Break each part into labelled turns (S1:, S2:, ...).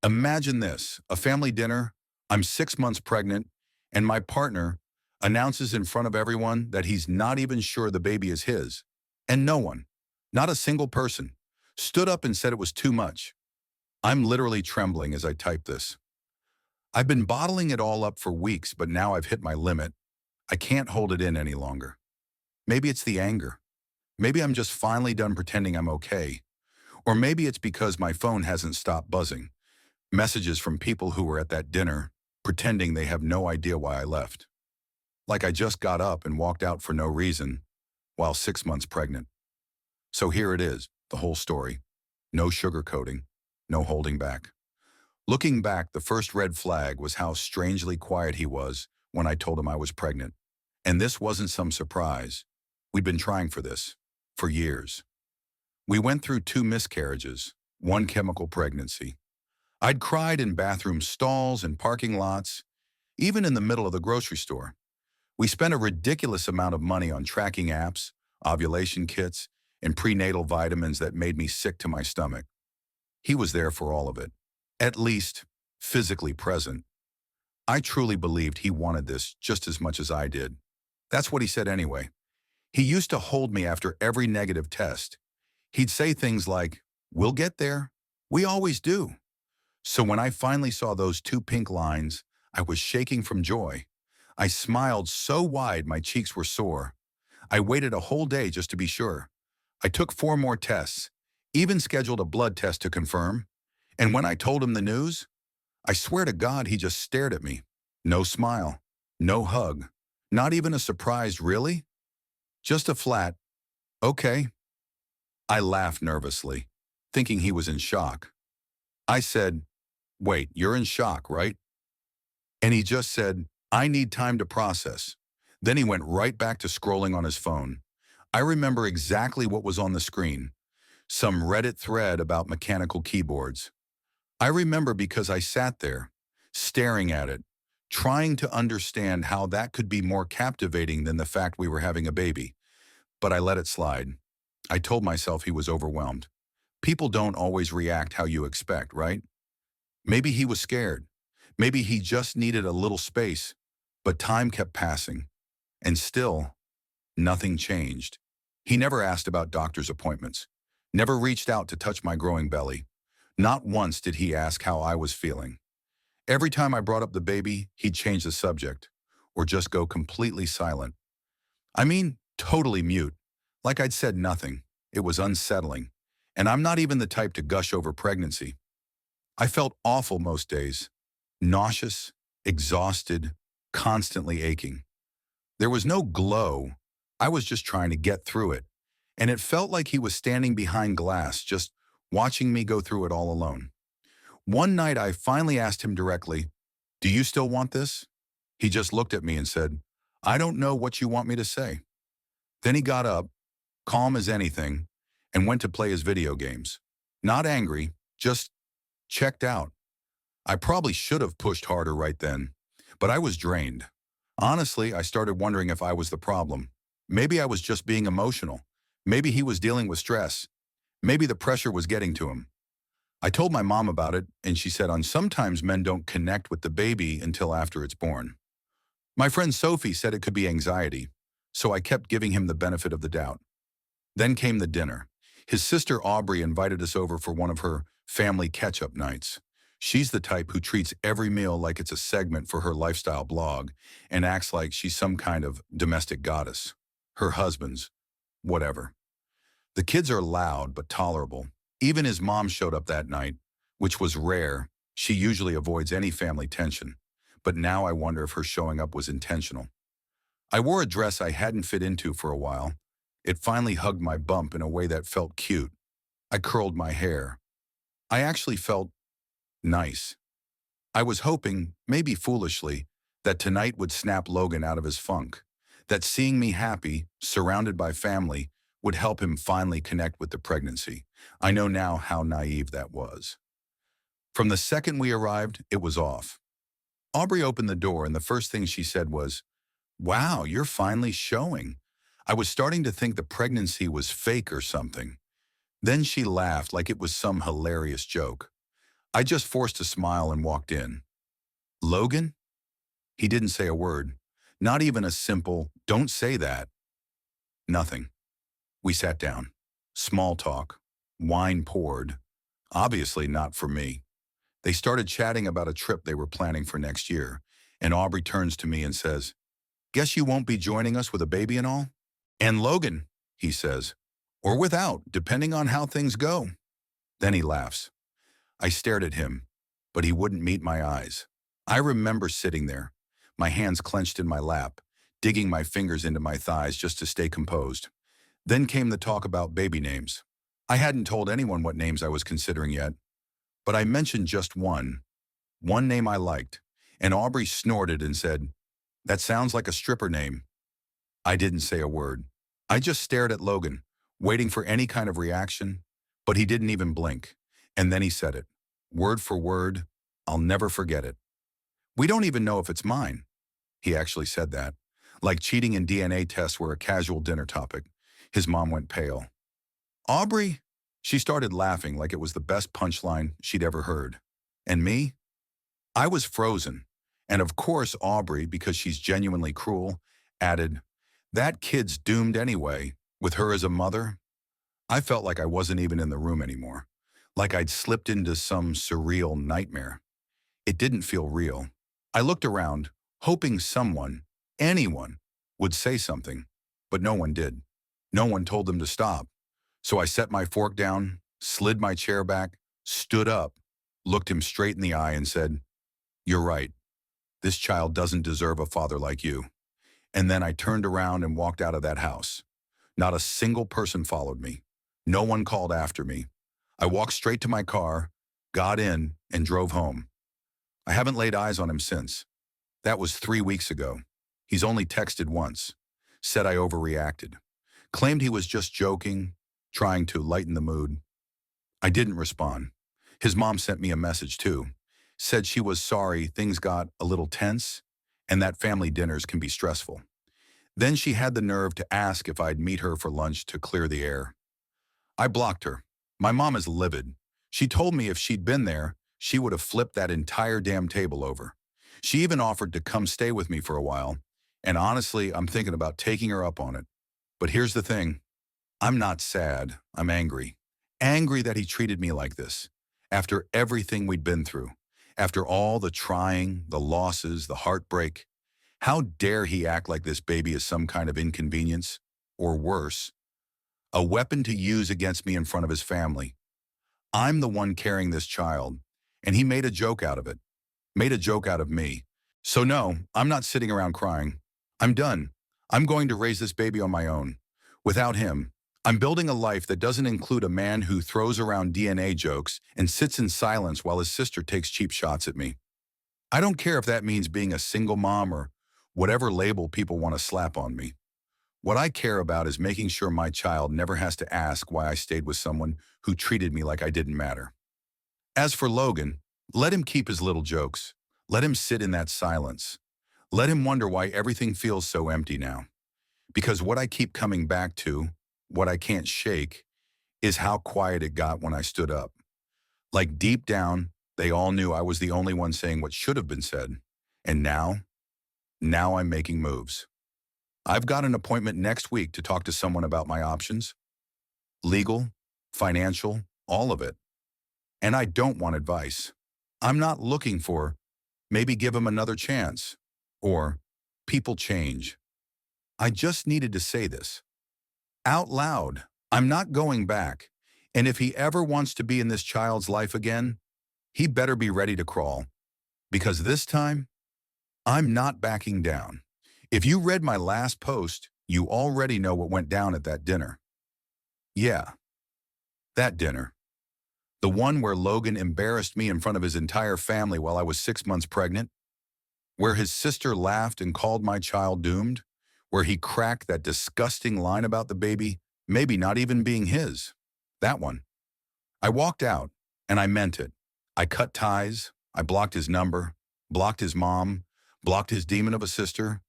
S1: Imagine this, a family dinner, I'm 6 months pregnant, and my partner announces in front of everyone that he's not even sure the baby is his. And no one, not a single person, stood up and said it was too much. I'm literally trembling as I type this. I've been bottling it all up for weeks, but now I've hit my limit. I can't hold it in any longer. Maybe it's the anger. Maybe I'm just finally done pretending I'm okay. Or maybe it's because my phone hasn't stopped buzzing. Messages from people who were at that dinner, pretending they have no idea why I left. Like I just got up and walked out for no reason while 6 months pregnant. So here it is, the whole story. No sugarcoating, no holding back. Looking back, the first red flag was how strangely quiet he was when I told him I was pregnant. And this wasn't some surprise. We'd been trying for this for years. We went through 2 miscarriages, 1 chemical pregnancy. I'd cried in bathroom stalls and parking lots, even in the middle of the grocery store. We spent a ridiculous amount of money on tracking apps, ovulation kits, and prenatal vitamins that made me sick to my stomach. He was there for all of it, at least physically present. I truly believed he wanted this just as much as I did. That's what he said anyway. He used to hold me after every negative test. He'd say things like, "We'll get there. We always do." So when I finally saw those 2 pink lines, I was shaking from joy. I smiled so wide my cheeks were sore. I waited a whole day just to be sure. I took 4 more tests, even scheduled a blood test to confirm. And when I told him the news, I swear to God he just stared at me. No smile, no hug, not even a surprised "really?" Just a flat, "Okay." I laughed nervously, thinking he was in shock. I said, "Wait, you're in shock, right?" And he just said, "I need time to process." Then he went right back to scrolling on his phone. I remember exactly what was on the screen. Some Reddit thread about mechanical keyboards. I remember because I sat there, staring at it, trying to understand how that could be more captivating than the fact we were having a baby. But I let it slide. I told myself he was overwhelmed. People don't always react how you expect, right? Maybe he was scared. Maybe he just needed a little space. But time kept passing. And still, nothing changed. He never asked about doctor's appointments. Never reached out to touch my growing belly. Not once did he ask how I was feeling. Every time I brought up the baby, he'd change the subject. Or just go completely silent. I mean, totally mute. Like I'd said nothing. It was unsettling. And I'm not even the type to gush over pregnancy. I felt awful most days. Nauseous, exhausted, constantly aching. There was no glow. I was just trying to get through it. And it felt like he was standing behind glass, just watching me go through it all alone. One night I finally asked him directly, "Do you still want this?" He just looked at me and said, "I don't know what you want me to say." Then he got up, calm as anything, and went to play his video games. Not angry, just checked out. I probably should have pushed harder right then, but I was drained. Honestly, I started wondering if I was the problem. Maybe I was just being emotional. Maybe he was dealing with stress. Maybe the pressure was getting to him. I told my mom about it, and she said sometimes men don't connect with the baby until after it's born. My friend Sophie said it could be anxiety, so I kept giving him the benefit of the doubt. Then came the dinner. His sister Aubrey invited us over for one of her family catch-up nights. She's the type who treats every meal like it's a segment for her lifestyle blog and acts like she's some kind of domestic goddess. Her husband's, whatever. The kids are loud but tolerable. Even his mom showed up that night, which was rare. She usually avoids any family tension. But now I wonder if her showing up was intentional. I wore a dress I hadn't fit into for a while. It finally hugged my bump in a way that felt cute. I curled my hair. I actually felt nice. I was hoping, maybe foolishly, that tonight would snap Logan out of his funk. That seeing me happy, surrounded by family, would help him finally connect with the pregnancy. I know now how naive that was. From the second we arrived, it was off. Aubrey opened the door and the first thing she said was, "Wow, you're finally showing." I was starting to think the pregnancy was fake or something. Then she laughed like it was some hilarious joke. I just forced a smile and walked in. Logan? He didn't say a word. Not even a simple, don't say that. Nothing. We sat down. Small talk. Wine poured. Obviously not for me. They started chatting about a trip they were planning for next year, and Aubrey turns to me and says, "Guess you won't be joining us with a baby and all?" "And Logan," he says, "or without, depending on how things go." Then he laughs. I stared at him, but he wouldn't meet my eyes. I remember sitting there, my hands clenched in my lap, digging my fingers into my thighs just to stay composed. Then came the talk about baby names. I hadn't told anyone what names I was considering yet, but I mentioned just one name I liked, and Aubrey snorted and said, "That sounds like a stripper name." I didn't say a word. I just stared at Logan, waiting for any kind of reaction, but he didn't even blink. And then he said it, word for word. I'll never forget it. "We don't even know if it's mine." He actually said that. Like cheating in DNA tests were a casual dinner topic. His mom went pale. "Aubrey?" She started laughing like it was the best punchline she'd ever heard. And me? I was frozen. And of course Aubrey, because she's genuinely cruel, added, "That kid's doomed anyway, with her as a mother." I felt like I wasn't even in the room anymore. Like I'd slipped into some surreal nightmare. It didn't feel real. I looked around, hoping someone, anyone, would say something, but no one did. No one told them to stop. So I set my fork down, slid my chair back, stood up, looked him straight in the eye and said, "You're right. This child doesn't deserve a father like you." And then I turned around and walked out of that house. Not a single person followed me. No one called after me. I walked straight to my car, got in, and drove home. I haven't laid eyes on him since. That was 3 weeks ago. He's only texted once. Said I overreacted. Claimed he was just joking, trying to lighten the mood. I didn't respond. His mom sent me a message too. Said she was sorry things got a little tense and that family dinners can be stressful. Then she had the nerve to ask if I'd meet her for lunch to clear the air. I blocked her. My mom is livid. She told me if she'd been there, she would have flipped that entire damn table over. She even offered to come stay with me for a while, and honestly, I'm thinking about taking her up on it. But here's the thing. I'm not sad. I'm angry. Angry that he treated me like this. After everything we'd been through. After all the trying, the losses, the heartbreak. How dare he act like this baby is some kind of inconvenience? Or worse, a weapon to use against me in front of his family. I'm the one carrying this child, and he made a joke out of it. Made a joke out of me. So no, I'm not sitting around crying. I'm done. I'm going to raise this baby on my own. Without him, I'm building a life that doesn't include a man who throws around DNA jokes and sits in silence while his sister takes cheap shots at me. I don't care if that means being a single mom or whatever label people want to slap on me. What I care about is making sure my child never has to ask why I stayed with someone who treated me like I didn't matter. As for Logan, let him keep his little jokes. Let him sit in that silence. Let him wonder why everything feels so empty now. Because what I keep coming back to, what I can't shake, is how quiet it got when I stood up. Like deep down, they all knew I was the only one saying what should have been said. And now I'm making moves. I've got an appointment next week to talk to someone about my options. Legal, financial, all of it. And I don't want advice. I'm not looking for, maybe give him another chance, or people change. I just needed to say this. Out loud, I'm not going back. And if he ever wants to be in this child's life again, he better be ready to crawl. Because this time, I'm not backing down. If you read my last post, you already know what went down at that dinner. Yeah, that dinner. The one where Logan embarrassed me in front of his entire family while I was 6 months pregnant. Where his sister laughed and called my child doomed. Where he cracked that disgusting line about the baby maybe not even being his. That one. I walked out, and I meant it. I cut ties. I blocked his number, blocked his mom, blocked his demon of a sister.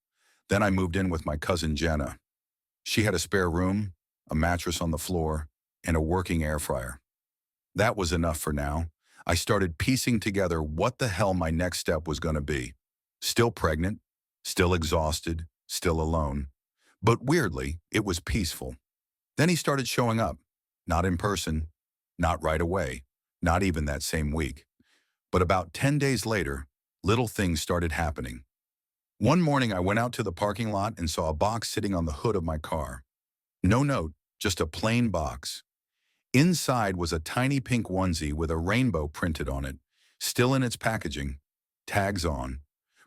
S1: Then I moved in with my cousin Jenna. She had a spare room, a mattress on the floor, and a working air fryer. That was enough for now. I started piecing together what the hell my next step was going to be. Still pregnant, still exhausted, still alone. But weirdly, it was peaceful. Then he started showing up. Not in person, not right away, not even that same week. But about 10 days later, little things started happening. One morning I went out to the parking lot and saw a box sitting on the hood of my car. No note, just a plain box. Inside was a tiny pink onesie with a rainbow printed on it, still in its packaging, tags on.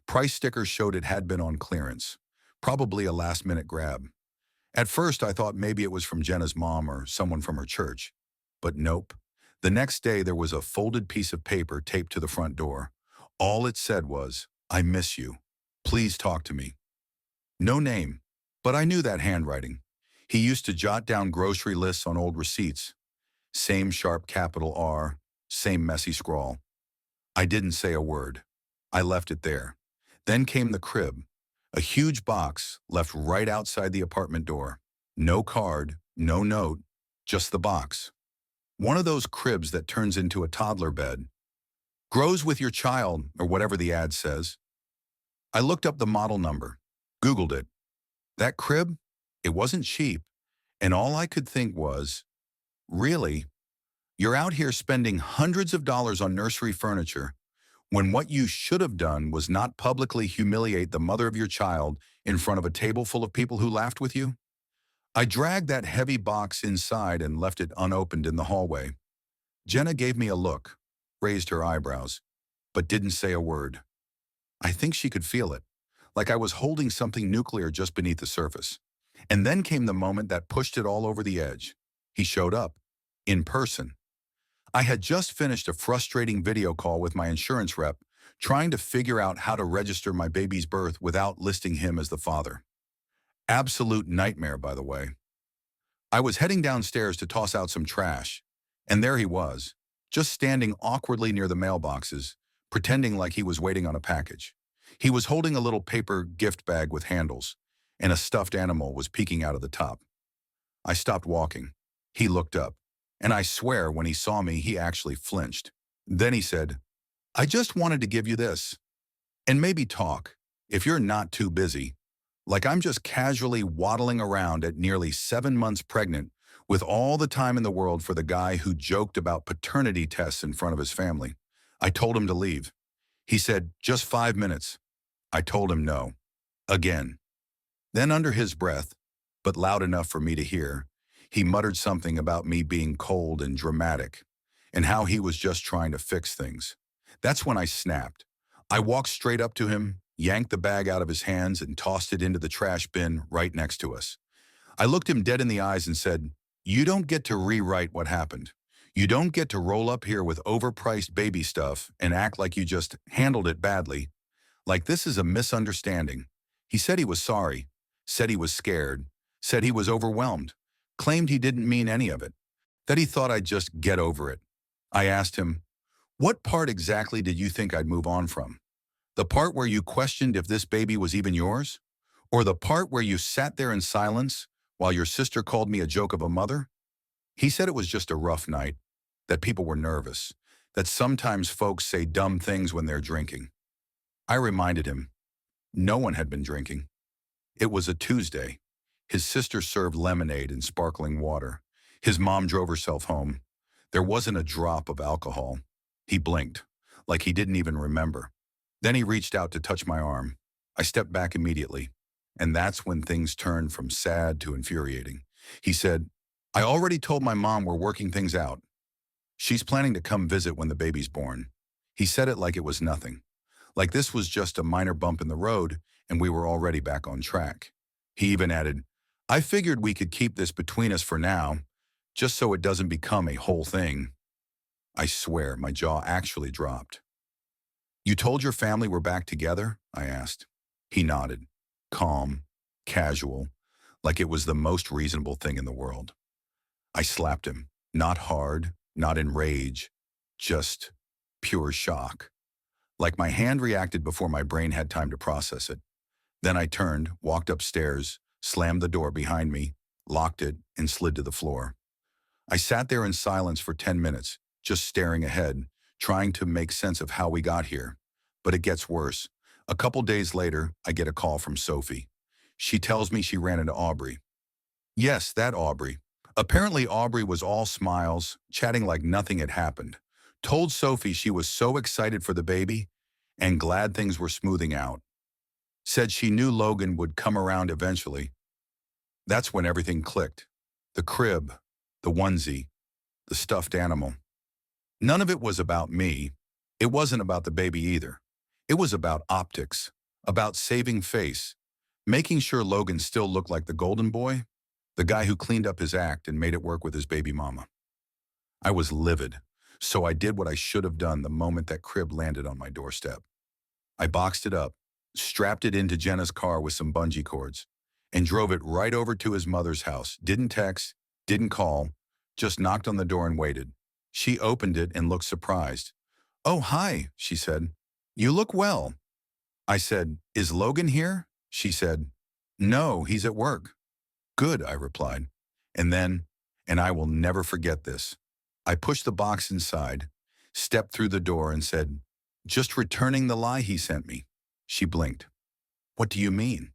S1: Price stickers showed it had been on clearance, probably a last-minute grab. At first I thought maybe it was from Jenna's mom or someone from her church. But nope. The next day there was a folded piece of paper taped to the front door. All it said was, "I miss you. Please talk to me." No name, but I knew that handwriting. He used to jot down grocery lists on old receipts. Same sharp capital R, same messy scrawl. I didn't say a word. I left it there. Then came the crib, a huge box left right outside the apartment door. No card, no note, just the box. One of those cribs that turns into a toddler bed. Grows with your child, or whatever the ad says. I looked up the model number, Googled it. That crib, it wasn't cheap, and all I could think was, really? You're out here spending hundreds of dollars on nursery furniture when what you should have done was not publicly humiliate the mother of your child in front of a table full of people who laughed with you? I dragged that heavy box inside and left it unopened in the hallway. Jenna gave me a look, raised her eyebrows, but didn't say a word. I think she could feel it, like I was holding something nuclear just beneath the surface. And then came the moment that pushed it all over the edge. He showed up, in person. I had just finished a frustrating video call with my insurance rep, trying to figure out how to register my baby's birth without listing him as the father. Absolute nightmare, by the way. I was heading downstairs to toss out some trash, and there he was, just standing awkwardly near the mailboxes, pretending like he was waiting on a package. He was holding a little paper gift bag with handles, and a stuffed animal was peeking out of the top. I stopped walking. He looked up, and I swear when he saw me, he actually flinched. Then he said, "I just wanted to give you this, and maybe talk, if you're not too busy." Like I'm just casually waddling around at nearly 7 months pregnant with all the time in the world for the guy who joked about paternity tests in front of his family. I told him to leave. He said, "Just 5 minutes." I told him no. Again. Then under his breath, but loud enough for me to hear, he muttered something about me being cold and dramatic, and how he was just trying to fix things. That's when I snapped. I walked straight up to him, yanked the bag out of his hands, and tossed it into the trash bin right next to us. I looked him dead in the eyes and said, "You don't get to rewrite what happened. You don't get to roll up here with overpriced baby stuff and act like you just handled it badly. Like this is a misunderstanding." He said he was sorry, said he was scared, said he was overwhelmed, claimed he didn't mean any of it, that he thought I'd just get over it. I asked him, "What part exactly did you think I'd move on from? The part where you questioned if this baby was even yours? Or the part where you sat there in silence while your sister called me a joke of a mother?" He said it was just a rough night, that people were nervous, that sometimes folks say dumb things when they're drinking. I reminded him, no one had been drinking. It was a Tuesday. His sister served lemonade and sparkling water. His mom drove herself home. There wasn't a drop of alcohol. He blinked, like he didn't even remember. Then he reached out to touch my arm. I stepped back immediately, and that's when things turned from sad to infuriating. He said, "I already told my mom we're working things out. She's planning to come visit when the baby's born." He said it like it was nothing, like this was just a minor bump in the road and we were already back on track. He even added, "I figured we could keep this between us for now, just so it doesn't become a whole thing." I swear my jaw actually dropped. "You told your family we're back together?" I asked. He nodded, calm, casual, like it was the most reasonable thing in the world. I slapped him, not hard, not in rage, just pure shock. Like my hand reacted before my brain had time to process it. Then I turned, walked upstairs, slammed the door behind me, locked it, and slid to the floor. I sat there in silence for 10 minutes, just staring ahead, trying to make sense of how we got here. But it gets worse. A couple days later, I get a call from Sophie. She tells me she ran into Aubrey. Yes, that Aubrey. Apparently Aubrey was all smiles, chatting like nothing had happened. Told Sophie she was so excited for the baby and glad things were smoothing out. Said she knew Logan would come around eventually. That's when everything clicked. The crib, the onesie, the stuffed animal. None of it was about me. It wasn't about the baby either. It was about optics, about saving face, making sure Logan still looked like the golden boy, the guy who cleaned up his act and made it work with his baby mama. I was livid, so I did what I should have done the moment that crib landed on my doorstep. I boxed it up, strapped it into Jenna's car with some bungee cords, and drove it right over to his mother's house. Didn't text, didn't call, just knocked on the door and waited. She opened it and looked surprised. "Oh, hi," she said. "You look well." I said, "Is Logan here?" She said, "No, he's at work." "Good," I replied. And I will never forget this, I pushed the box inside, stepped through the door and said, "Just returning the lie he sent me." She blinked. "What do you mean?"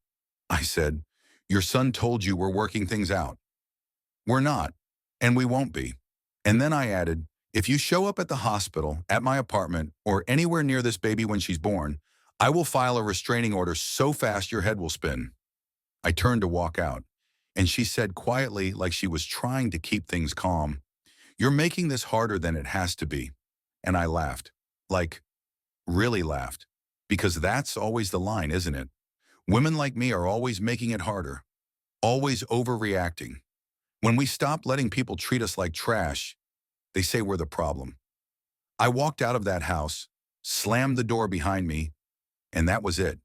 S1: I said, "Your son told you we're working things out." "We're not, and we won't be." And then I added, "If you show up at the hospital, at my apartment, or anywhere near this baby when she's born, I will file a restraining order so fast your head will spin." I turned to walk out, and she said quietly, like she was trying to keep things calm, "You're making this harder than it has to be." And I laughed, like, really laughed, because that's always the line, isn't it? Women like me are always making it harder, always overreacting. When we stop letting people treat us like trash, they say we're the problem. I walked out of that house, slammed the door behind me, and that was it.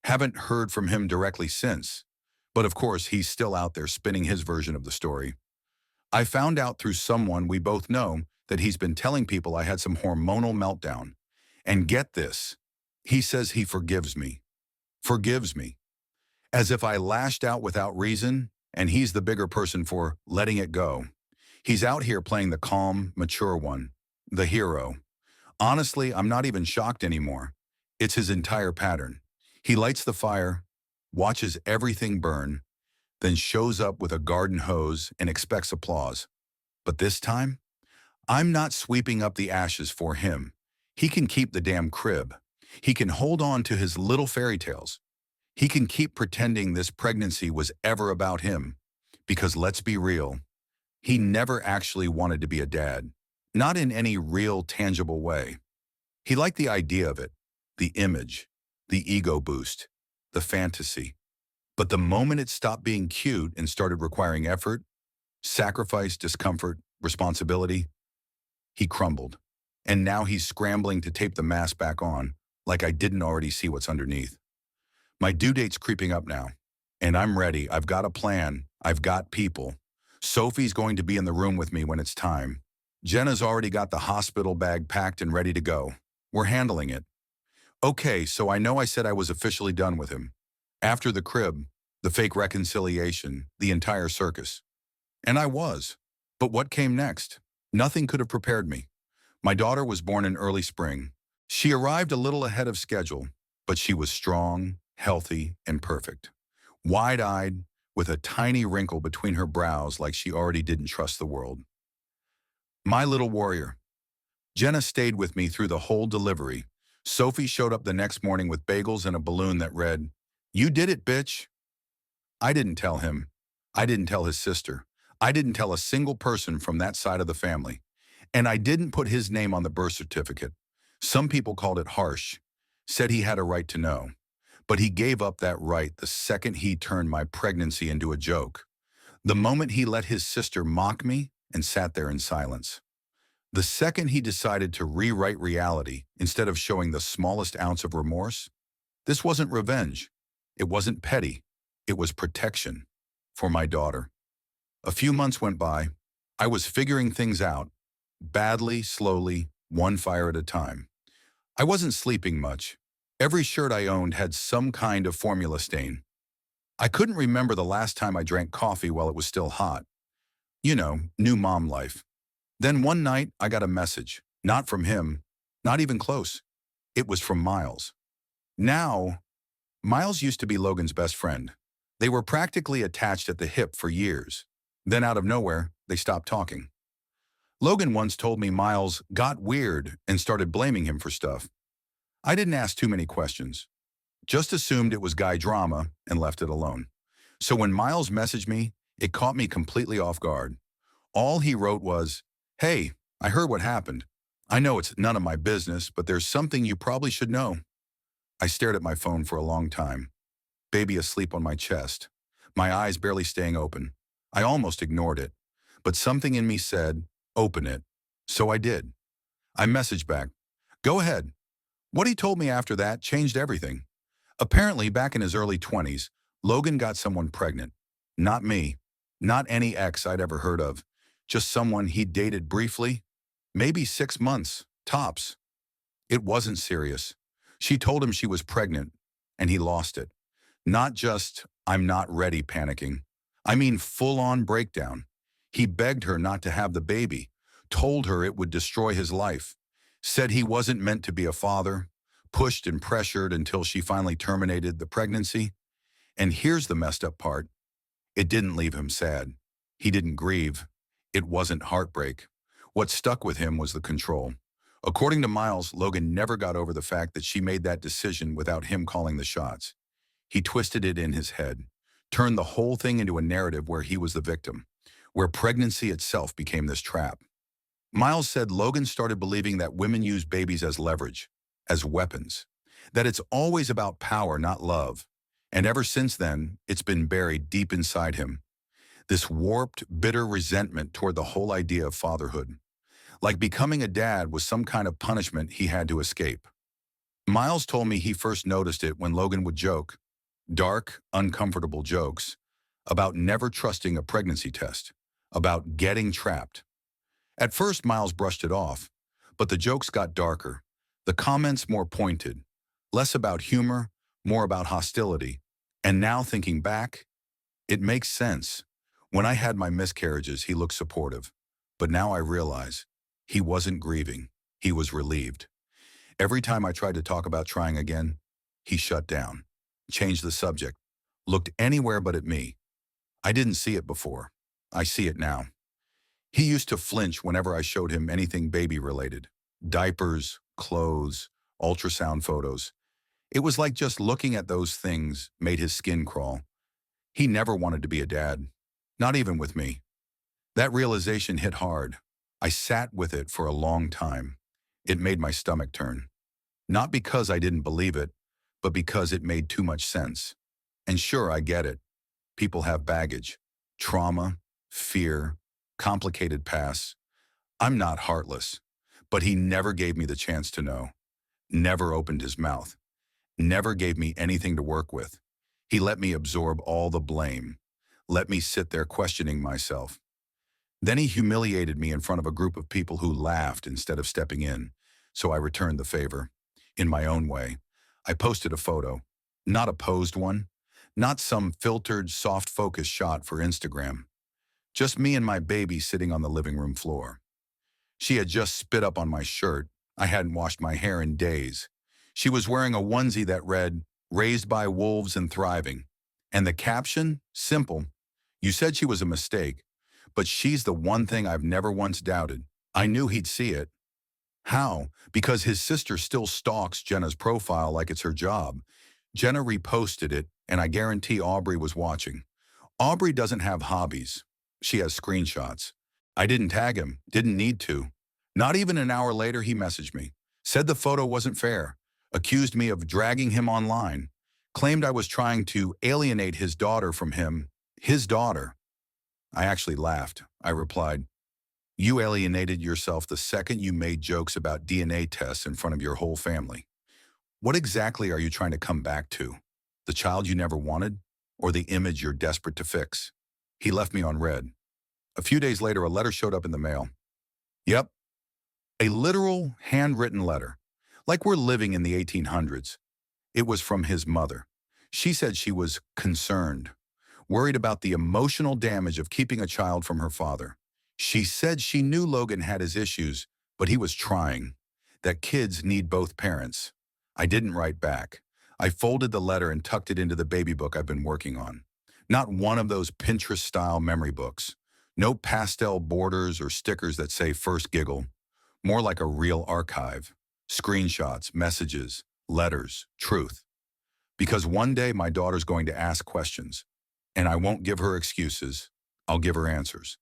S1: Haven't heard from him directly since, but of course he's still out there spinning his version of the story. I found out through someone we both know that he's been telling people I had some hormonal meltdown. And get this, he says he forgives me. Forgives me. As if I lashed out without reason, and he's the bigger person for letting it go. He's out here playing the calm, mature one, the hero. Honestly, I'm not even shocked anymore. It's his entire pattern. He lights the fire, watches everything burn, then shows up with a garden hose and expects applause. But this time, I'm not sweeping up the ashes for him. He can keep the damn crib. He can hold on to his little fairy tales. He can keep pretending this pregnancy was ever about him. Because let's be real, he never actually wanted to be a dad. Not in any real, tangible way. He liked the idea of it, the image, the ego boost, the fantasy. But the moment it stopped being cute and started requiring effort, sacrifice, discomfort, responsibility, he crumbled. And now he's scrambling to tape the mask back on, like I didn't already see what's underneath. My due date's creeping up now, and I'm ready. I've got a plan. I've got people. Sophie's going to be in the room with me when it's time. Jenna's already got the hospital bag packed and ready to go. We're handling it. Okay, so I know I said I was officially done with him. After the crib, the fake reconciliation, the entire circus. And I was. But what came next? Nothing could have prepared me. My daughter was born in early spring. She arrived a little ahead of schedule, but she was strong, healthy, and perfect. Wide-eyed, with a tiny wrinkle between her brows like she already didn't trust the world. My little warrior. Jenna stayed with me through the whole delivery. Sophie showed up the next morning with bagels and a balloon that read, "You did it, bitch." I didn't tell him. I didn't tell his sister. I didn't tell a single person from that side of the family. And I didn't put his name on the birth certificate. Some people called it harsh, said he had a right to know. But he gave up that right the second he turned my pregnancy into a joke. The moment he let his sister mock me and sat there in silence. The second he decided to rewrite reality instead of showing the smallest ounce of remorse. This wasn't revenge. It wasn't petty. It was protection for my daughter. A few months went by. I was figuring things out, badly, slowly, one fire at a time. I wasn't sleeping much. Every shirt I owned had some kind of formula stain. I couldn't remember the last time I drank coffee while it was still hot. You know, new mom life. Then one night, I got a message, not from him, Not even close. It was from Miles. Now, Miles used to be Logan's best friend. They were practically attached at the hip for years. Then out of nowhere, they stopped talking. Logan once told me Miles got weird and started blaming him for stuff. I didn't ask too many questions. Just assumed it was guy drama and left it alone. So when Miles messaged me, it caught me completely off guard. All he wrote was, "Hey, I heard what happened. I know it's none of my business, but there's something you probably should know." I stared at my phone for a long time, baby asleep on my chest, my eyes barely staying open. I almost ignored it, but something in me said, "Open it." So I did. I messaged back, "Go ahead." What he told me after that changed everything. Apparently, back in his early 20s, Logan got someone pregnant. Not me. Not any ex I'd ever heard of. Just someone he'd dated briefly. Maybe 6 months, tops. It wasn't serious. She told him she was pregnant, and he lost it. Not just, "I'm not ready," panicking. I mean full-on breakdown. He begged her not to have the baby, told her it would destroy his life, said he wasn't meant to be a father, pushed and pressured until she finally terminated the pregnancy. And here's the messed up part. It didn't leave him sad. He didn't grieve. It wasn't heartbreak. What stuck with him was the control. According to Miles, Logan never got over the fact that she made that decision without him calling the shots. He twisted it in his head, turned the whole thing into a narrative where he was the victim, where pregnancy itself became this trap. Miles said Logan started believing that women use babies as leverage, as weapons, that it's always about power, not love. And ever since then, it's been buried deep inside him. This warped, bitter resentment toward the whole idea of fatherhood. Like becoming a dad was some kind of punishment he had to escape. Miles told me he first noticed it when Logan would joke, dark, uncomfortable jokes, about never trusting a pregnancy test, about getting trapped. At first, Miles brushed it off, but the jokes got darker, the comments more pointed, less about humor, more about hostility. And now thinking back, it makes sense. When I had my miscarriages, he looked supportive. But now I realize he wasn't grieving. He was relieved. Every time I tried to talk about trying again, he shut down, changed the subject, looked anywhere but at me. I didn't see it before. I see it now. He used to flinch whenever I showed him anything baby-related. Diapers, clothes, ultrasound photos. It was like just looking at those things made his skin crawl. He never wanted to be a dad, not even with me. That realization hit hard. I sat with it for a long time. It made my stomach turn. Not because I didn't believe it, but because it made too much sense. And sure, I get it. People have baggage, trauma, fear, complicated pasts. I'm not heartless, but he never gave me the chance to know. Never opened his mouth. Never gave me anything to work with. He let me absorb all the blame. Let me sit there questioning myself. Then he humiliated me in front of a group of people who laughed instead of stepping in, so I returned the favor. In my own way, I posted a photo, not a posed one, not some filtered, soft-focus shot for Instagram. Just me and my baby sitting on the living room floor. She had just spit up on my shirt. I hadn't washed my hair in days. She was wearing a onesie that read, "Raised by wolves and thriving." And the caption? Simple. "You said she was a mistake, but she's the one thing I've never once doubted." I knew he'd see it. How? Because his sister still stalks Jenna's profile like it's her job. Jenna reposted it, and I guarantee Aubrey was watching. Aubrey doesn't have hobbies. She has screenshots. I didn't tag him, didn't need to. Not even an hour later, he messaged me. Said the photo wasn't fair. Accused me of dragging him online. Claimed I was trying to alienate his daughter from him. His daughter. I actually laughed. I replied, "You alienated yourself the second you made jokes about DNA tests in front of your whole family. What exactly are you trying to come back to? The child you never wanted? Or the image you're desperate to fix?" He left me on red. A few days later, a letter showed up in the mail. Yep, a literal handwritten letter. Like we're living in the 1800s. It was from his mother. She said she was concerned, worried about the emotional damage of keeping a child from her father. She said she knew Logan had his issues, but he was trying. that kids need both parents. I didn't write back. I folded the letter and tucked it into the baby book I've been working on. Not one of those Pinterest-style memory books. No pastel borders or stickers that say first giggle. More like a real archive. Screenshots, messages, letters, truth. Because one day my daughter's going to ask questions, and I won't give her excuses. I'll give her answers.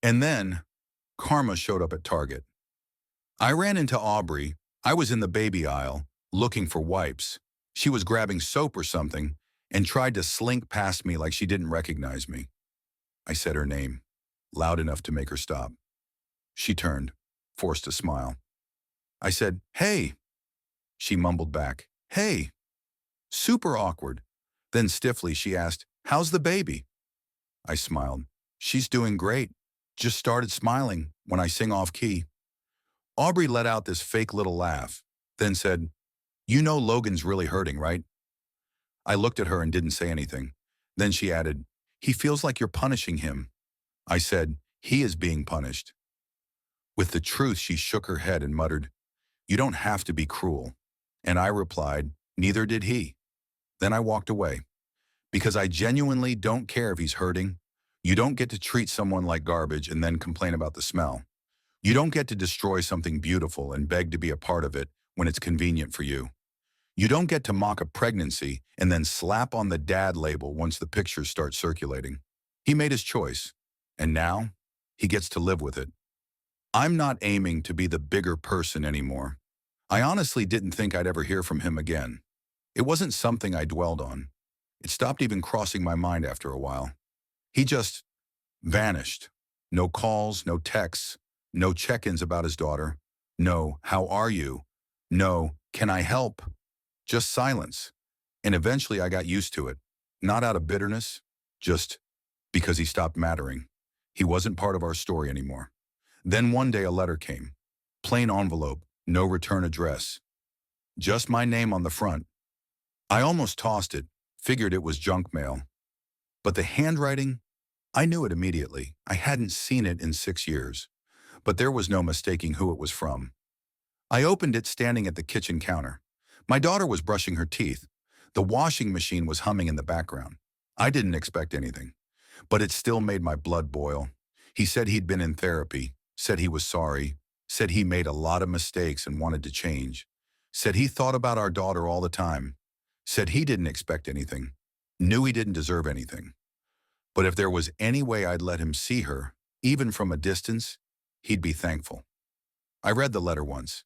S1: And then, karma showed up at Target. I ran into Aubrey. I was in the baby aisle, looking for wipes. She was grabbing soap or something and tried to slink past me like she didn't recognize me. I said her name, loud enough to make her stop. She turned, forced a smile. I said, "Hey." She mumbled back, "Hey." Super awkward. Then stiffly she asked, "How's the baby?" I smiled. "She's doing great. Just started smiling when I sing off key." Aubrey let out this fake little laugh, then said, "You know Logan's really hurting, right?" I looked at her and didn't say anything. Then she added, "He feels like you're punishing him." I said, "He is being punished." With the truth, she shook her head and muttered, "You don't have to be cruel." And I replied, "Neither did he." Then I walked away. Because I genuinely don't care if he's hurting. You don't get to treat someone like garbage and then complain about the smell. You don't get to destroy something beautiful and beg to be a part of it when it's convenient for you. You don't get to mock a pregnancy and then slap on the dad label once the pictures start circulating. He made his choice, and now he gets to live with it. I'm not aiming to be the bigger person anymore. I honestly didn't think I'd ever hear from him again. It wasn't something I dwelled on. It stopped even crossing my mind after a while. He just vanished. No calls, no texts, no check-ins about his daughter. No, "How are you?" No, "Can I help?" Just silence. And eventually I got used to it. Not out of bitterness, just because he stopped mattering. He wasn't part of our story anymore. Then one day a letter came. Plain envelope, no return address. Just my name on the front. I almost tossed it, figured it was junk mail. But the handwriting, I knew it immediately. I hadn't seen it in 6 years. But there was no mistaking who it was from. I opened it standing at the kitchen counter. My daughter was brushing her teeth. The washing machine was humming in the background. I didn't expect anything, but it still made my blood boil. He said he'd been in therapy, said he was sorry, said he made a lot of mistakes and wanted to change, said he thought about our daughter all the time, said he didn't expect anything, knew he didn't deserve anything. But if there was any way I'd let him see her, even from a distance, he'd be thankful. I read the letter once.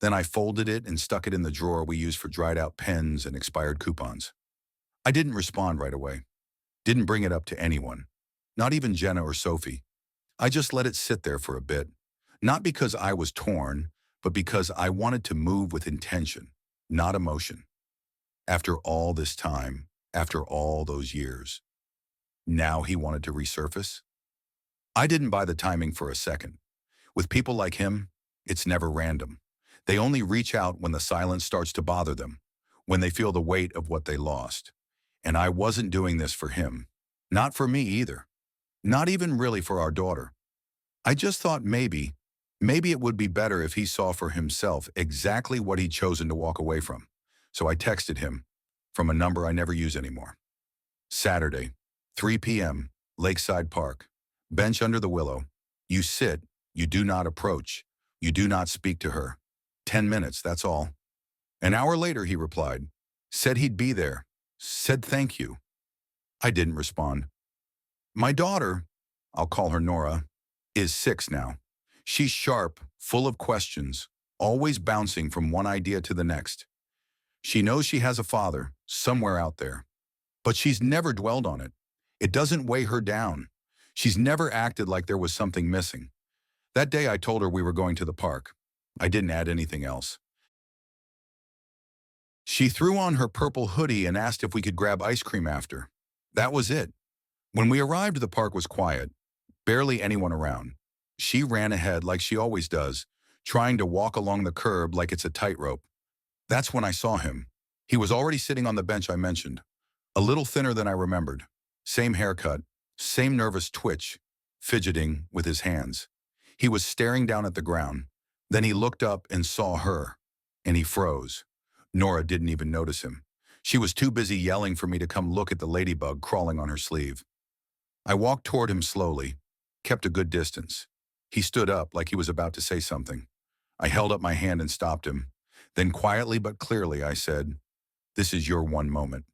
S1: Then I folded it and stuck it in the drawer we use for dried out pens and expired coupons. I didn't respond right away. Didn't bring it up to anyone. Not even Jenna or Sophie. I just let it sit there for a bit. Not because I was torn, but because I wanted to move with intention, not emotion. After all this time, after all those years, now he wanted to resurface? I didn't buy the timing for a second. With people like him, it's never random. They only reach out when the silence starts to bother them, when they feel the weight of what they lost. And I wasn't doing this for him. Not for me either. Not even really for our daughter. I just thought maybe it would be better if he saw for himself exactly what he'd chosen to walk away from. So I texted him from a number I never use anymore. Saturday, 3 p.m., Lakeside Park. Bench under the willow. You sit, you do not approach, you do not speak to her. 10 minutes, that's all. An hour later, he replied, said he'd be there, said thank you. I didn't respond. My daughter, I'll call her Nora, is 6 now. She's sharp, full of questions, always bouncing from one idea to the next. She knows she has a father, somewhere out there. But she's never dwelled on it. It doesn't weigh her down. She's never acted like there was something missing. That day I told her we were going to the park. I didn't add anything else. She threw on her purple hoodie and asked if we could grab ice cream after. That was it. When we arrived, the park was quiet. Barely anyone around. She ran ahead like she always does, trying to walk along the curb like it's a tightrope. That's when I saw him. He was already sitting on the bench I mentioned. A little thinner than I remembered. Same haircut, same nervous twitch, fidgeting with his hands. He was staring down at the ground. Then he looked up and saw her, and he froze. Nora didn't even notice him. She was too busy yelling for me to come look at the ladybug crawling on her sleeve. I walked toward him slowly, kept a good distance. He stood up like he was about to say something. I held up my hand and stopped him. Then quietly but clearly I said, "This is your one moment.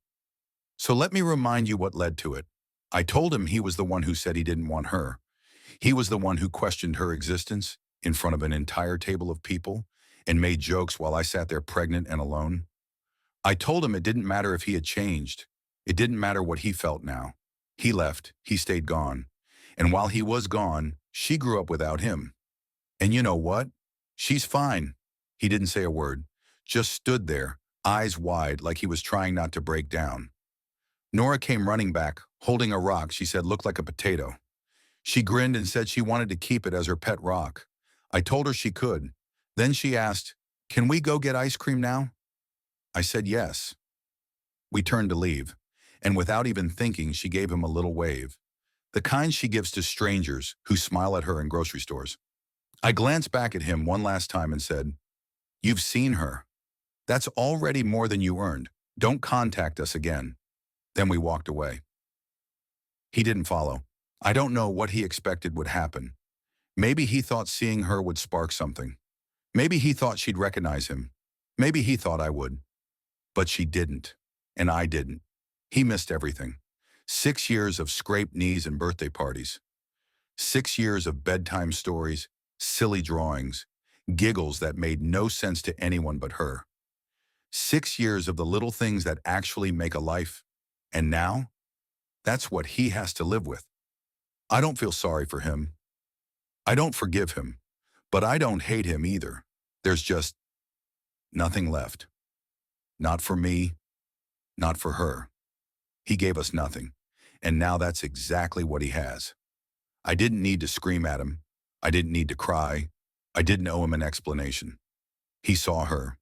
S1: So let me remind you what led to it." I told him he was the one who said he didn't want her. He was the one who questioned her existence in front of an entire table of people and made jokes while I sat there pregnant and alone. I told him it didn't matter if he had changed. It didn't matter what he felt now. He left, he stayed gone. And while he was gone, she grew up without him. And you know what? She's fine. He didn't say a word, just stood there, eyes wide like he was trying not to break down. Nora came running back, holding a rock she said looked like a potato. She grinned and said she wanted to keep it as her pet rock. I told her she could. Then she asked, "Can we go get ice cream now?" I said yes. We turned to leave, and without even thinking, she gave him a little wave, the kind she gives to strangers who smile at her in grocery stores. I glanced back at him one last time and said, "You've seen her. That's already more than you earned. Don't contact us again." Then we walked away. He didn't follow. I don't know what he expected would happen. Maybe he thought seeing her would spark something. Maybe he thought she'd recognize him. Maybe he thought I would. But she didn't, and I didn't. He missed everything. 6 years of scraped knees and birthday parties. 6 years of bedtime stories, silly drawings, giggles that made no sense to anyone but her. 6 years of the little things that actually make a life. And now, that's what he has to live with. I don't feel sorry for him. I don't forgive him. But I don't hate him either. There's just nothing left. Not for me, not for her. He gave us nothing. And now that's exactly what he has. I didn't need to scream at him. I didn't need to cry. I didn't owe him an explanation. He saw her,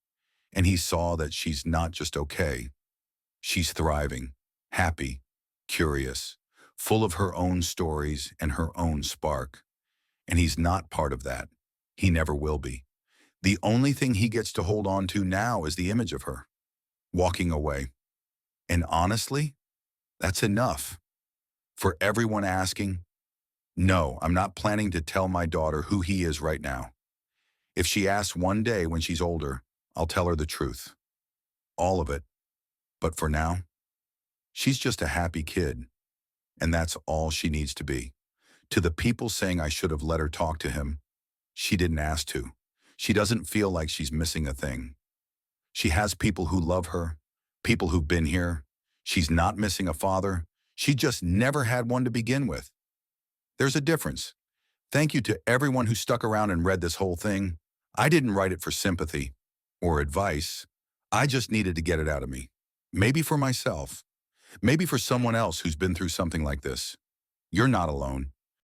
S1: and he saw that she's not just okay. She's thriving, happy, curious, full of her own stories and her own spark. And he's not part of that. He never will be. The only thing he gets to hold on to now is the image of her, walking away. And honestly, that's enough. For everyone asking, no, I'm not planning to tell my daughter who he is right now. If she asks one day when she's older, I'll tell her the truth. All of it. But for now, she's just a happy kid. And that's all she needs to be. To the people saying I should have let her talk to him, she didn't ask to. She doesn't feel like she's missing a thing. She has people who love her, people who've been here. She's not missing a father. She just never had one to begin with. There's a difference. Thank you to everyone who stuck around and read this whole thing. I didn't write it for sympathy or advice. I just needed to get it out of me. Maybe for myself. Maybe for someone else who's been through something like this. You're not alone.